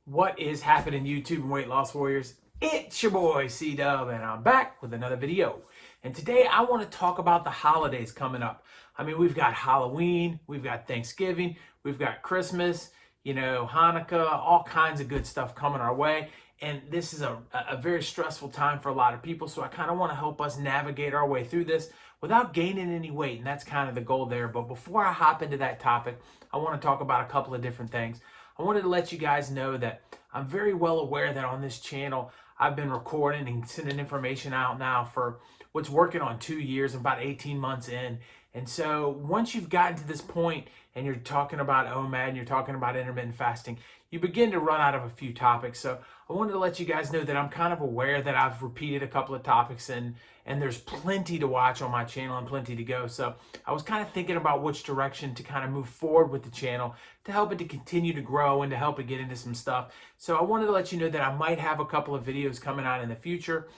What is happening, YouTube and weight loss warriors? It's your boy C-Dub, and I'm back with another video. And today I want to talk about the holidays coming up. I mean, we've got Halloween, we've got Thanksgiving, we've got Christmas, Hanukkah, all kinds of good stuff coming our way. And this is a very stressful time for a lot of people. So I kind of want to help us navigate our way through this without gaining any weight. And that's kind of the goal there. But before I hop into that topic, I want to talk about a couple of different things. I wanted to let you guys know that I'm very well aware that on this channel, I've been recording and sending information out now for what's working on 2 years, about 18 months in. And so once you've gotten to this point and you're talking about OMAD and you're talking about intermittent fasting, you begin to run out of a few topics. So I wanted to let you guys know that I'm kind of aware that I've repeated a couple of topics and there's plenty to watch on my channel and plenty to go. So I was kind of thinking about which direction to kind of move forward with the channel to help it to continue to grow and to help it get into some stuff. So I wanted to let you know that I might have a couple of videos coming out in the future.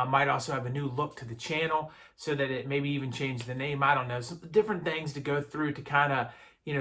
Might also have a new look to the channel so that it maybe even change the name. I don't know, some different things to go through to kind of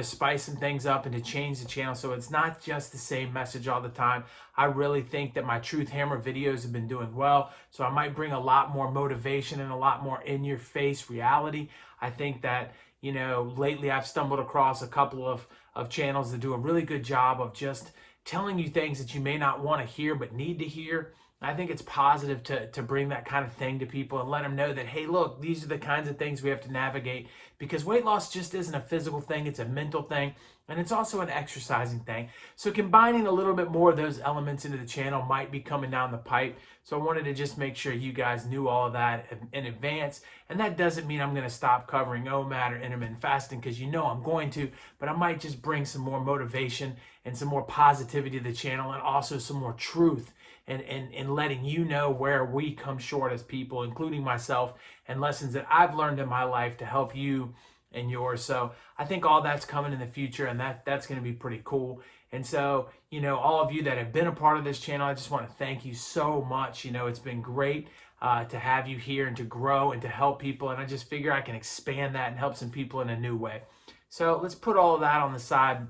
spice some things up and to change the channel so it's not just the same message all the time. I really think that my Truth Hammer videos have been doing well, so I might bring a lot more motivation and a lot more in-your-face reality. I think that, lately I've stumbled across a couple of channels that do a really good job of just telling you things that you may not want to hear but need to hear. I think it's positive to bring that kind of thing to people and let them know that, hey, look, these are the kinds of things we have to navigate, because weight loss just isn't a physical thing, it's a mental thing, and it's also an exercising thing. So combining a little bit more of those elements into the channel might be coming down the pipe. So I wanted to just make sure you guys knew all of that in advance. And that doesn't mean I'm going to stop covering OMAD or intermittent fasting, because I'm going to, but I might just bring some more motivation and some more positivity to the channel, and also some more truth and letting you know where we come short as people, including myself, and lessons that I've learned in my life to help you and yours. So I think all that's coming in the future, and that's going to be pretty cool. And so, all of you that have been a part of this channel, I just want to thank you so much. It's been great to have you here and to grow and to help people. And I just figure I can expand that and help some people in a new way. So let's put all of that on the side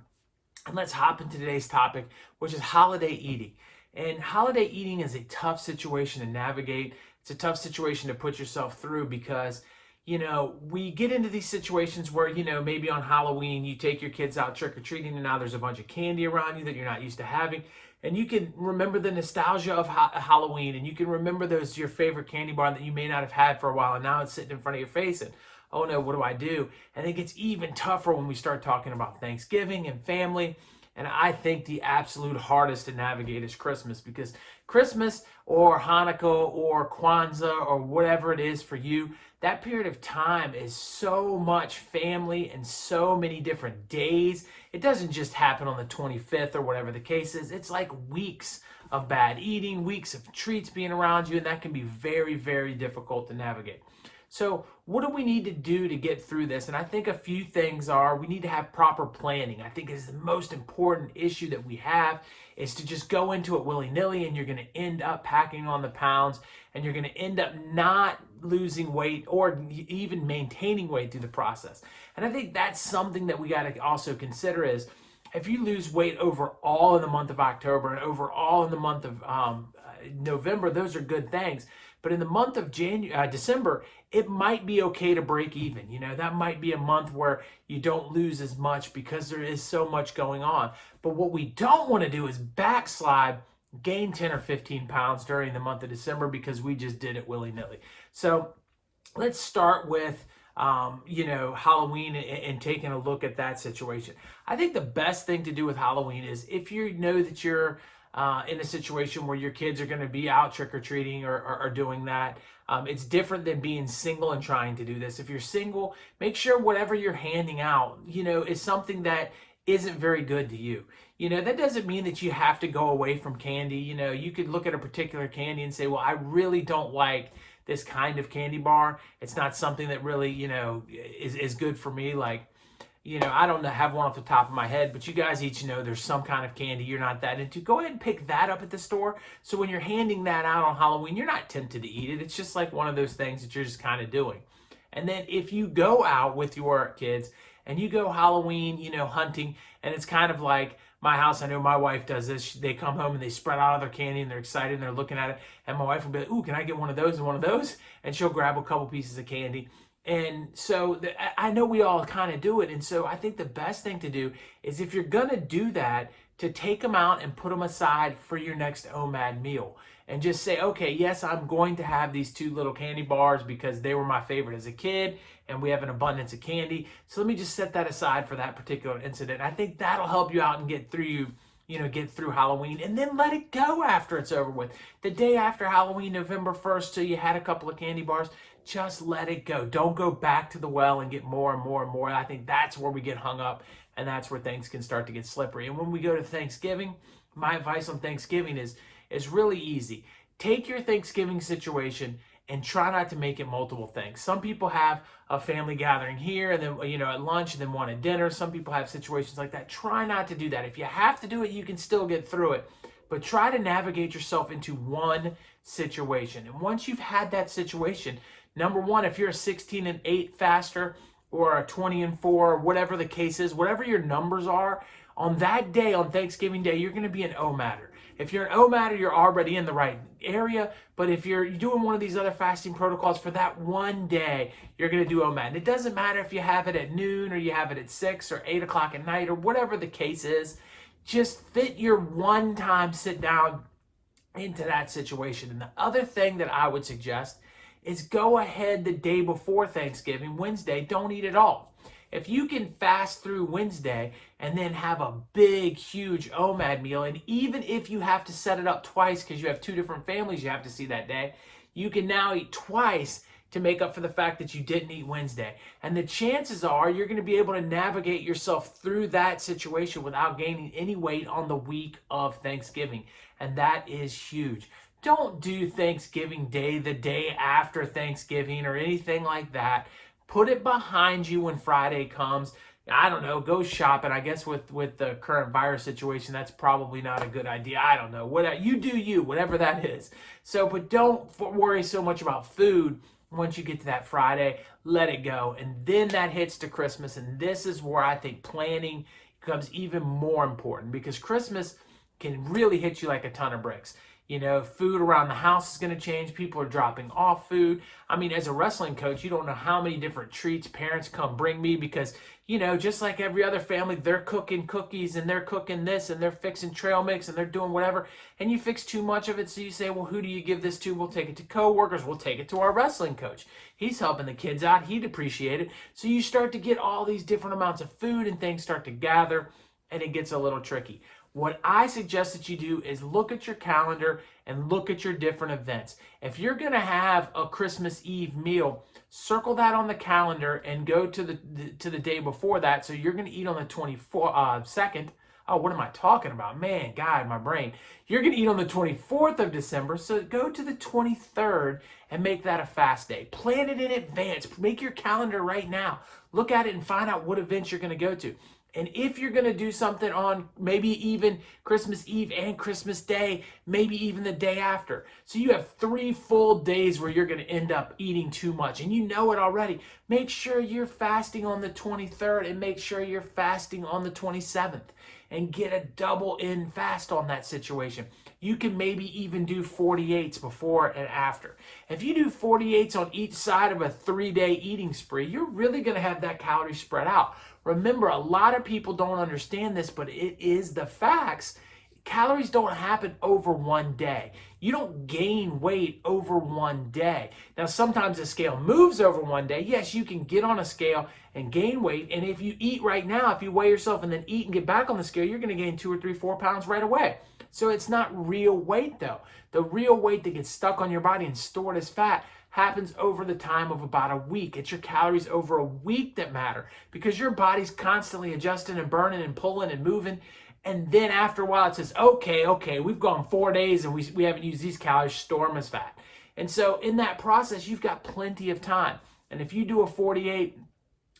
and let's hop into today's topic, which is holiday eating. And holiday eating is a tough situation to navigate. It's a tough situation to put yourself through because, we get into these situations where, maybe on Halloween you take your kids out trick-or-treating and now there's a bunch of candy around you that you're not used to having. And you can remember the nostalgia of Halloween, and you can remember your favorite candy bar that you may not have had for a while, and now it's sitting in front of your face and, oh no, what do I do? And it gets even tougher when we start talking about Thanksgiving and family. And I think the absolute hardest to navigate is Christmas, because Christmas or Hanukkah or Kwanzaa or whatever it is for you, that period of time is so much family and so many different days. It doesn't just happen on the 25th or whatever the case is. It's like weeks of bad eating, weeks of treats being around you, and that can be very, very difficult to navigate. So what do we need to do to get through this? And I think a few things are, we need to have proper planning. I think is the most important issue that we have, is to just go into it willy-nilly, and you're going to end up packing on the pounds, and you're going to end up not losing weight or even maintaining weight through the process. And I think that's something that we got to also consider is, if you lose weight overall in the month of October and overall in the month of November, those are good things. But in the month of December, it might be okay to break even. That might be a month where you don't lose as much because there is so much going on. But what we don't want to do is backslide, gain 10 or 15 pounds during the month of December because we just did it willy-nilly. So let's start with Halloween and taking a look at that situation. I think the best thing to do with Halloween is, if you know that you're in a situation where your kids are going to be out trick-or-treating or doing that. It's different than being single and trying to do this. If you're single, make sure whatever you're handing out, is something that isn't very good to you. That doesn't mean that you have to go away from candy. You could look at a particular candy and say, well, I really don't like this kind of candy bar. It's not something that really, is good for me. Like, I don't have one off the top of my head, but you guys each know there's some kind of candy you're not that into. Go ahead and pick that up at the store. So when you're handing that out on Halloween, you're not tempted to eat it. It's just like one of those things that you're just kind of doing. And then if you go out with your kids and you go Halloween, hunting, and it's kind of like my house, I know my wife does this. They come home and they spread out all their candy and they're excited and they're looking at it. And my wife will be like, ooh, can I get one of those and one of those? And she'll grab a couple pieces of candy. And so I know we all kind of do it. And so I think the best thing to do is, if you're going to do that, to take them out and put them aside for your next OMAD meal. And just say, okay, yes, I'm going to have these 2 little candy bars because they were my favorite as a kid and we have an abundance of candy. So let me just set that aside for that particular incident. I think that'll help you out and get through Halloween, and then let it go after it's over with. The day after Halloween, November 1st, till you had a couple of candy bars, just let it go. Don't go back to the well and get more and more and more. I think that's where we get hung up, and that's where things can start to get slippery. And when we go to Thanksgiving, my advice on Thanksgiving is really easy. Take your Thanksgiving situation and try not to make it multiple things. Some people have a family gathering here and then, at lunch, and then one at dinner. Some people have situations like that. Try not to do that. If you have to do it, you can still get through it. But try to navigate yourself into one situation. And once you've had that situation, number one, if you're a 16-8 faster or a 20-4, whatever the case is, whatever your numbers are, on that day, on Thanksgiving Day, you're going to be an OMADder. If you're an OMADder, you're already in the right area. But if you're doing one of these other fasting protocols for that one day, you're going to do OMAD. And it doesn't matter if you have it at noon or you have it at 6 or 8 o'clock at night or whatever the case is. Just fit your one time sit down into that situation. And the other thing that I would suggest is go ahead the day before Thanksgiving, Wednesday, don't eat at all. If you can fast through Wednesday and then have a big, huge OMAD meal, and even if you have to set it up twice because you have 2 different families you have to see that day, you can now eat twice to make up for the fact that you didn't eat Wednesday. And the chances are you're going to be able to navigate yourself through that situation without gaining any weight on the week of Thanksgiving. And that is huge. Don't do Thanksgiving Day the day after Thanksgiving or anything like that. Put it behind you when Friday comes. I don't know, go shopping. I guess with the current virus situation, that's probably not a good idea. I don't know. What you do, whatever that is. So, but don't worry so much about food once you get to that Friday. Let it go. And then that hits to Christmas. And this is where I think planning becomes even more important, because Christmas can really hit you like a ton of bricks. Food around the house is going to change. People are dropping off food. I mean, as a wrestling coach, you don't know how many different treats parents come bring me because, just like every other family, they're cooking cookies and they're cooking this and they're fixing trail mix and they're doing whatever. And you fix too much of it. So you say, well, who do you give this to? We'll take it to coworkers. We'll take it to our wrestling coach. He's helping the kids out. He'd appreciate it. So you start to get all these different amounts of food and things start to gather, and it gets a little tricky. What I suggest that you do is look at your calendar and look at your different events. If you're going to have a Christmas Eve meal, circle that on the calendar and go to the day before that. So you're going to eat on the 22nd. Oh, what am I talking about? Man, God, my brain. You're going to eat on the 24th of December. So go to the 23rd and make that a fast day. Plan it in advance. Make your calendar right now. Look at it and find out what events you're going to go to. And if you're going to do something on maybe even Christmas Eve and Christmas Day, maybe even the day after. So you have 3 full days where you're going to end up eating too much. And you know it already. Make sure you're fasting on the 23rd and make sure you're fasting on the 27th. And get a double in fast on that situation. You can maybe even do 48s before and after. If you do 48s on each side of a 3-day eating spree, you're really going to have that calorie spread out. Remember, a lot of people don't understand this, but it is the facts. Calories don't happen over one day. You don't gain weight over one day. Now, sometimes the scale moves over one day. Yes, you can get on a scale and gain weight. And if you eat right now, if you weigh yourself and then eat and get back on the scale, you're going to gain 2 or 3, 4 pounds right away. So it's not real weight, though. The real weight that gets stuck on your body and stored as fat happens over the time of about a week. It's your calories over a week that matter, because your body's constantly adjusting and burning and pulling and moving. And then after a while, it says, okay, we've gone 4 days and we haven't used these calories, store them as fat. And so in that process, you've got plenty of time. And if you do a 48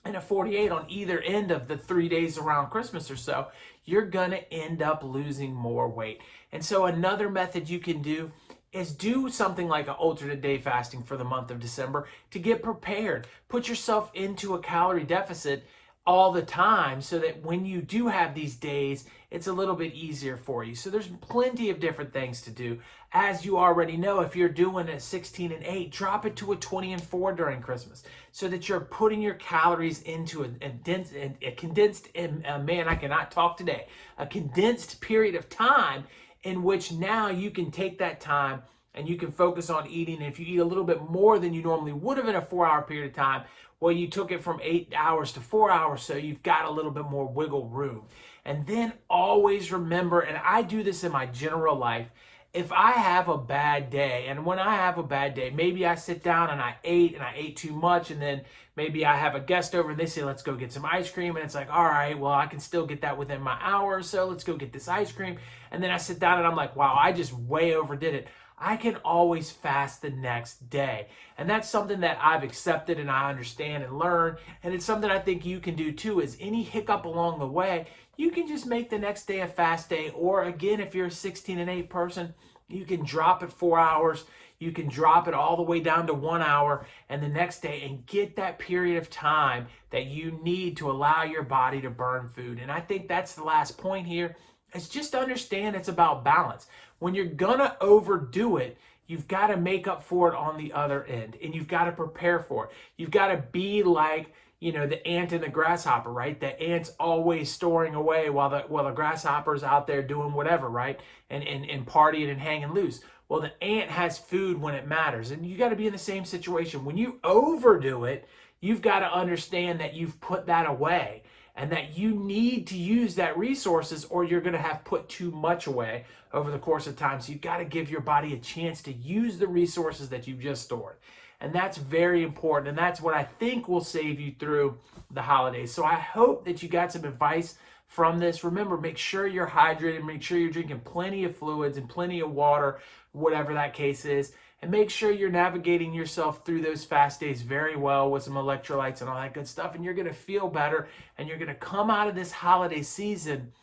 and a 48 on either end of the 3 days around Christmas or so, you're going to end up losing more weight. And so another method you can do is do something like an alternate day fasting for the month of December to get prepared. Put yourself into a calorie deficit all the time so that when you do have these days, it's a little bit easier for you. So there's plenty of different things to do. As you already know, if you're doing a 16 and 8, drop it to a 20 and 4 during Christmas so that you're putting your calories into a condensed, man, I cannot talk today, a condensed period of time in which now you can take that time and you can focus on eating. And if you eat a little bit more than you normally would have in a 4-hour period of time, well, you took it from 8 hours to 4 hours, so you've got a little bit more wiggle room. And then always remember, and I do this in my general life, if I have a bad day, and when I have a bad day, maybe I sit down and I ate too much, and then maybe I have a guest over and they say, let's go get some ice cream. And it's like, all right, well, I can still get that within my hour or so. Let's go get this ice cream. And then I sit down and I'm like, wow, I just way overdid it. I can always fast the next day. And that's something that I've accepted and I understand and learn. And it's something I think you can do too, is any hiccup along the way, you can just make the next day a fast day. Or again, if you're a 16 and 8 person, you can drop it 4 hours. You can drop it all the way down to 1 hour and the next day and get that period of time that you need to allow your body to burn food. And I think that's the last point here. It's just understand it's about balance. When you're gonna overdo it, you've got to make up for it on the other end, and you've got to prepare for it. You've got to be like, the ant and the grasshopper, right? The ant's always storing away while the grasshopper's out there doing whatever, right? And partying and hanging loose. Well, the ant has food when it matters, and you got to be in the same situation. When you overdo it, you've got to understand that you've put that away, and that you need to use that resources or you're going to have put too much away over the course of time. So you've got to give your body a chance to use the resources that you've just stored. And that's very important. And that's what I think will save you through the holidays. So I hope that you got some advice from this. Remember, make sure you're hydrated, make sure you're drinking plenty of fluids and plenty of water, whatever that case is. And make sure you're navigating yourself through those fast days very well with some electrolytes and all that good stuff. And you're going to feel better. And you're going to come out of this holiday season,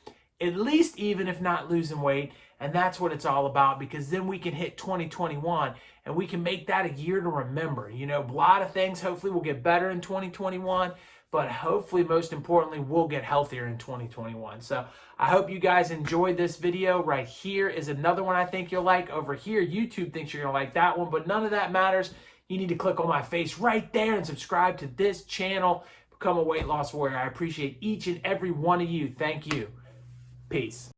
at least even if not losing weight. And that's what it's all about, because then we can hit 2021 and we can make that a year to remember. A lot of things hopefully will get better in 2021. But hopefully, most importantly, we'll get healthier in 2021. So I hope you guys enjoyed this video. Right here is another one I think you'll like. Over here, YouTube thinks you're going to like that one, but none of that matters. You need to click on my face right there and subscribe to this channel. Become a weight loss warrior. I appreciate each and every one of you. Thank you. Peace.